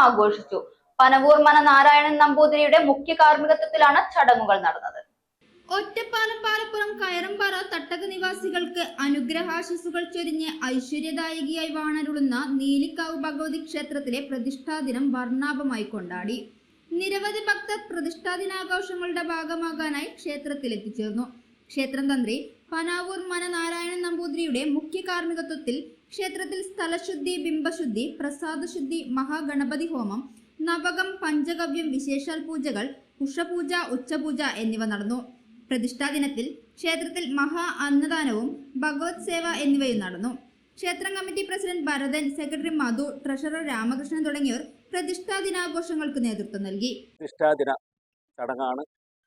ആഘോഷിച്ചു. പനവൂർ മന നാരായണൻ നമ്പൂതിരിയുടെ മുഖ്യ കാർമ്മികത്വത്തിലാണ് ചടങ്ങുകൾ നടന്നത്. ഒറ്റപ്പാലം പാലപ്പുറം കയറമ്പാറ തട്ടക നിവാസികൾക്ക് അനുഗ്രഹാശിസുകൾ ചൊരിഞ്ഞ് ഐശ്വര്യദായകിയായി വാണരുളുന്ന നീലിക്കാവ് ഭഗവതി ക്ഷേത്രത്തിലെ പ്രതിഷ്ഠാദിനം വർണ്ണാഭമായി കൊണ്ടാടി. നിരവധി ഭക്തർ പ്രതിഷ്ഠാദിനാഘോഷങ്ങളുടെ ഭാഗമാകാനായി ക്ഷേത്രത്തിൽ എത്തിച്ചേർന്നു. ക്ഷേത്രം തന്ത്രി പനാവൂർ മന നാരായണൻ നമ്പൂതിരിയുടെ മുഖ്യ കാർമ്മികത്വത്തിൽ ക്ഷേത്രത്തിൽ സ്ഥലശുദ്ധി, ബിംബശുദ്ധി, പ്രസാദശുദ്ധി, മഹാഗണപതി ഹോമം, നവകം, പഞ്ചഗവ്യം, വിശേഷാൽ പൂജകൾ, ഉഷപൂജ, ഉച്ചപൂജ എന്നിവ നടന്നു. പ്രതിഷ്ഠാ ദിനത്തിൽ ക്ഷേത്രത്തിൽ മഹാ അന്നദാനവും ഭഗവത് സേവ എന്നിവയും നടന്നു. ക്ഷേത്രം കമ്മിറ്റി പ്രസിഡന്റ് ഭരതൻ, സെക്രട്ടറി മധു, ട്രഷറർ രാമകൃഷ്ണൻ തുടങ്ങിയവർ പ്രതിഷ്ഠാ ദിനാഘോഷങ്ങൾക്ക് നേതൃത്വം നൽകി. പ്രതിഷ്ഠാ ദിന ചടങ്ങാണ്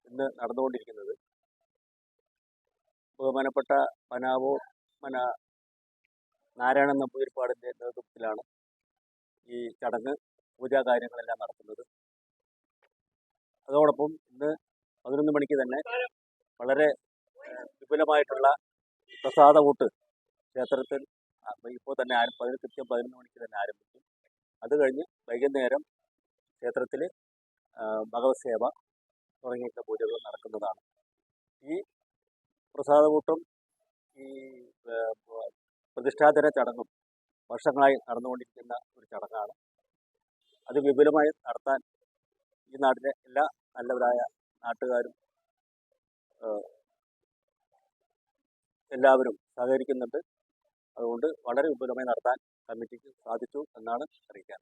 ഇന്ന് നടന്നുകൊണ്ടിരിക്കുന്നത്. ബഹുമാനപ്പെട്ട പനാവൂർ മന നാരായണൻ നമ്പൂതിരിപ്പാടിൻ്റെ നേതൃത്വത്തിലാണ് ഈ ചടങ്ങ് പൂജാ കാര്യങ്ങളെല്ലാം നടത്തുന്നത്. അതോടൊപ്പം ഇന്ന് 11 മണിക്ക് തന്നെ വളരെ വിപുലമായിട്ടുള്ള പ്രസാദകൂട്ട് ക്ഷേത്രത്തിൽ ഇപ്പോൾ തന്നെ കൃത്യം 11 മണിക്ക് തന്നെ ആരംഭിക്കും. അത് കഴിഞ്ഞ് വൈകുന്നേരം ക്ഷേത്രത്തിൽ ഭഗവത് സേവ തുടങ്ങിയിട്ടുള്ള പൂജകൾ നടക്കുന്നതാണ്. ഈ പ്രസാദകൂട്ടും ഈ പ്രതിഷ്ഠാദിന ചടങ്ങും വർഷങ്ങളായി നടന്നുകൊണ്ടിരിക്കുന്ന ഒരു ചടങ്ങാണ്. അത് വിപുലമായി നടത്താൻ ഈ നാട്ടിലെ എല്ലാ നല്ലവരായ നാട്ടുകാരും എല്ലാവരും സഹകരിക്കുന്നുണ്ട്. അതുകൊണ്ട് വളരെ വിപുലമായി നടത്താൻ കമ്മിറ്റിക്ക് സാധിച്ചു എന്നാണ് അറിയിക്കാൻ.